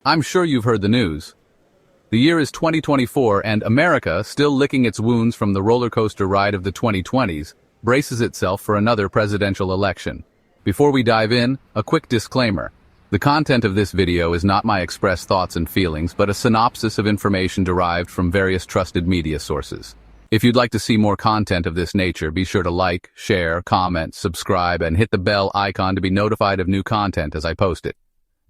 I'm sure you've heard the news. The year is 2024 and America, still licking its wounds from the roller coaster ride of the 2020s, braces itself for another presidential election. Before we dive in, a quick disclaimer. The content of this video is not my expressed thoughts and feelings, but a synopsis of information derived from various trusted media sources. If you'd like to see more content of this nature, be sure to like, share, comment, subscribe, and hit the bell icon to be notified of new content as I post it.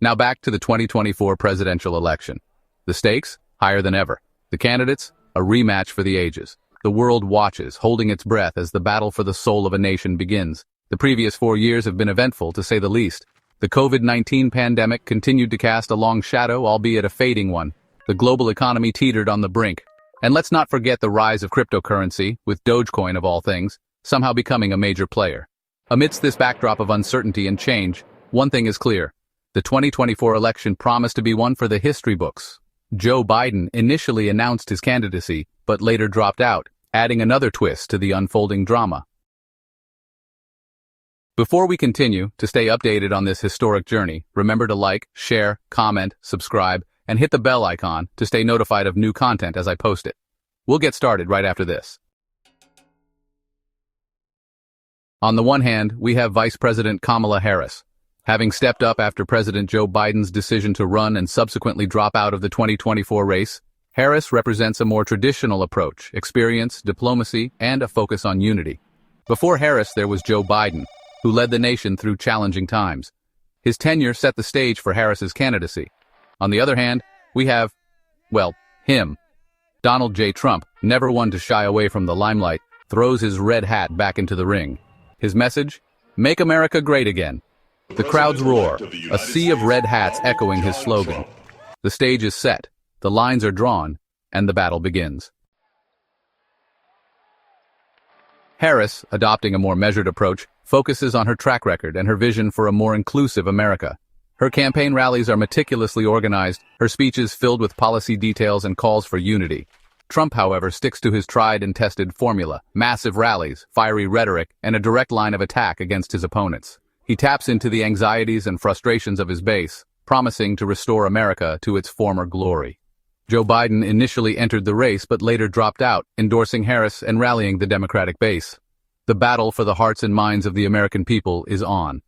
Now back to the 2024 presidential election. The stakes? Higher than ever. The candidates? A rematch for the ages. The world watches, holding its breath as the battle for the soul of a nation begins. The previous 4 years have been eventful, to say the least. The COVID-19 pandemic continued to cast a long shadow, albeit a fading one. The global economy teetered on the brink. And let's not forget the rise of cryptocurrency, with Dogecoin of all things, somehow becoming a major player. Amidst this backdrop of uncertainty and change, one thing is clear. The 2024 election promised to be one for the history books. Joe Biden initially announced his candidacy, but later dropped out, adding another twist to the unfolding drama. Before we continue, to stay updated on this historic journey, remember to like, share, comment, subscribe, and hit the bell icon to stay notified of new content as I post it. We'll get started right after this. On the one hand, we have Vice President Kamala Harris. Having stepped up after President Joe Biden's decision to run and subsequently drop out of the 2024 race, Harris represents a more traditional approach, experience, diplomacy, and a focus on unity. Before Harris, there was Joe Biden, who led the nation through challenging times. His tenure set the stage for Harris's candidacy. On the other hand, we have, well, him. Donald J. Trump, never one to shy away from the limelight, throws his red hat back into the ring. His message? Make America great again. The crowds roar, a sea of red hats echoing his slogan. The stage is set, the lines are drawn, and the battle begins. Harris, adopting a more measured approach, focuses on her track record and her vision for a more inclusive America. Her campaign rallies are meticulously organized, her speeches filled with policy details and calls for unity. Trump, however, sticks to his tried and tested formula: massive rallies, fiery rhetoric, and a direct line of attack against his opponents. He taps into the anxieties and frustrations of his base, promising to restore America to its former glory. Joe Biden initially entered the race but later dropped out, endorsing Harris and rallying the Democratic base. The battle for the hearts and minds of the American people is on.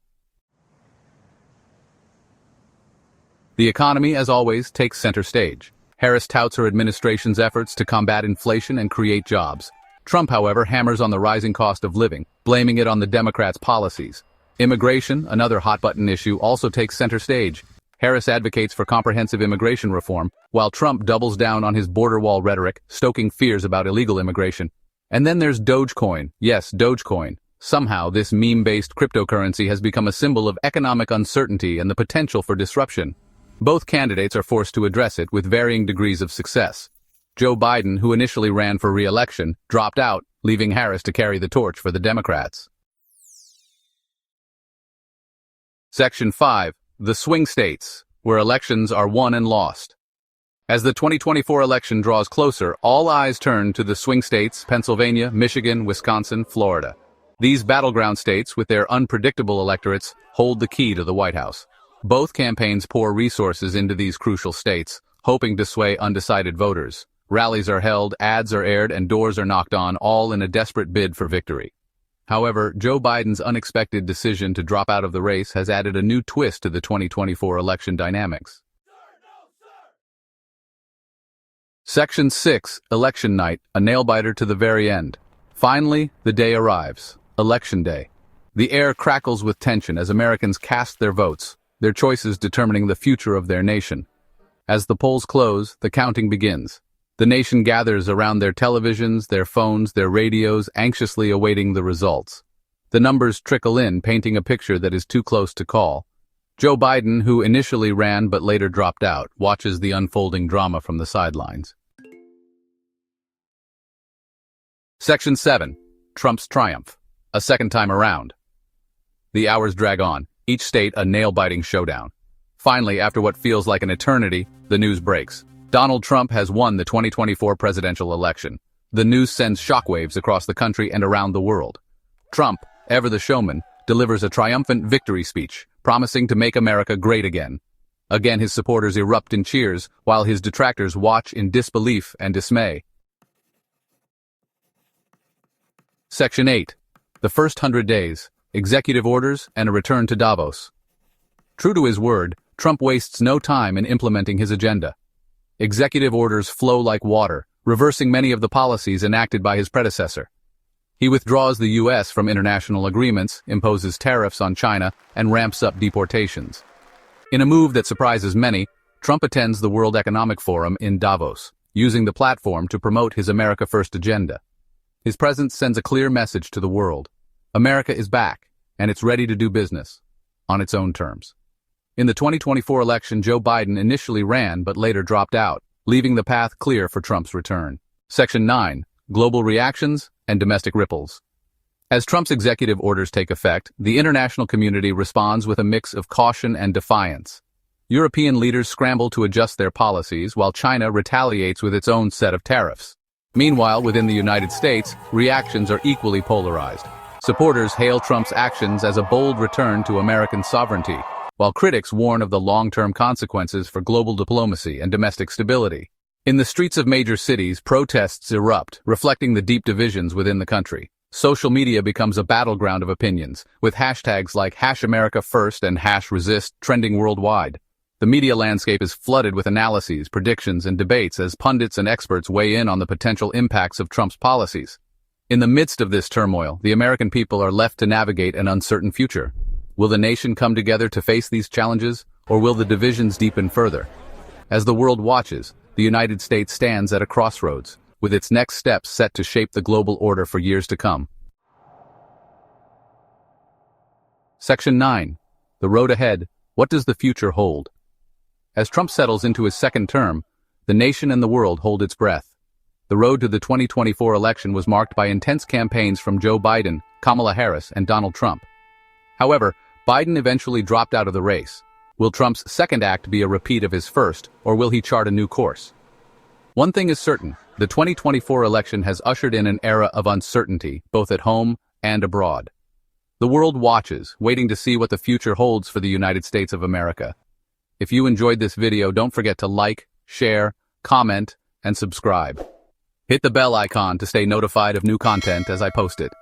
The economy, as always, takes center stage. Harris touts her administration's efforts to combat inflation and create jobs. Trump, however, hammers on the rising cost of living, blaming it on the Democrats' policies. Immigration, another hot-button issue, also takes center stage. Harris advocates for comprehensive immigration reform, while Trump doubles down on his border wall rhetoric, stoking fears about illegal immigration. And then there's Dogecoin. Yes, Dogecoin. Somehow, this meme-based cryptocurrency has become a symbol of economic uncertainty and the potential for disruption. Both candidates are forced to address it with varying degrees of success. Joe Biden, who initially ran for re-election, dropped out, leaving Harris to carry the torch for the Democrats. Section 5. The swing states, where elections are won and lost. As the 2024 election draws closer, all eyes turn to the swing states: Pennsylvania, Michigan, Wisconsin, Florida. These battleground states, with their unpredictable electorates, hold the key to the White House. Both campaigns pour resources into these crucial states, hoping to sway undecided voters. Rallies are held, ads are aired, and doors are knocked on, all in a desperate bid for victory. However, Joe Biden's unexpected decision to drop out of the race has added a new twist to the 2024 election dynamics. Section 6. Election night, a nail-biter to the very end. Finally, the day arrives. Election day. The air crackles with tension as Americans cast their votes, their choices determining the future of their nation. As the polls close, the counting begins. The nation gathers around their televisions, their phones, their radios, anxiously awaiting the results. The numbers trickle in, painting a picture that is too close to call. Joe Biden, who initially ran but later dropped out, watches the unfolding drama from the sidelines. Section 7. Trump's triumph. A second time around. The hours drag on, each state a nail-biting showdown. Finally, after what feels like an eternity, the news breaks. Donald Trump has won the 2024 presidential election. The news sends shockwaves across the country and around the world. Trump, ever the showman, delivers a triumphant victory speech, promising to make America great again. Again, his supporters erupt in cheers, while his detractors watch in disbelief and dismay. Section 8. The first 100 days, executive orders and a return to Davos. True to his word, Trump wastes no time in implementing his agenda. Executive orders flow like water, reversing many of the policies enacted by his predecessor. He withdraws the U.S. from international agreements, imposes tariffs on China, and ramps up deportations. In a move that surprises many, Trump attends the World Economic Forum in Davos, using the platform to promote his America First agenda. His presence sends a clear message to the world. America is back, and it's ready to do business, on its own terms. In the 2024 election, Joe Biden initially ran but later dropped out, leaving the path clear for Trump's return. Section 9. Global reactions and domestic ripples. As Trump's executive orders take effect, the international community responds with a mix of caution and defiance. European leaders scramble to adjust their policies, while China retaliates with its own set of tariffs. Meanwhile, within the United States, reactions are equally polarized. Supporters hail Trump's actions as a bold return to American sovereignty, while critics warn of the long-term consequences for global diplomacy and domestic stability. In the streets of major cities, protests erupt, reflecting the deep divisions within the country. Social media becomes a battleground of opinions, with hashtags like #AmericaFirst and #ResistTrending trending worldwide. The media landscape is flooded with analyses, predictions, and debates as pundits and experts weigh in on the potential impacts of Trump's policies. In the midst of this turmoil, the American people are left to navigate an uncertain future. Will the nation come together to face these challenges, or will the divisions deepen further? As the world watches, the United States stands at a crossroads, with its next steps set to shape the global order for years to come. Section 9. The road ahead. What does the future hold? As Trump settles into his second term, the nation and the world hold its breath. The road to the 2024 election was marked by intense campaigns from Joe Biden, Kamala Harris, and Donald Trump. However, Biden eventually dropped out of the race. Will Trump's second act be a repeat of his first, or will he chart a new course? One thing is certain, the 2024 election has ushered in an era of uncertainty, both at home and abroad. The world watches, waiting to see what the future holds for the United States of America. If you enjoyed this video, don't forget to like, share, comment, and subscribe. Hit the bell icon to stay notified of new content as I post it.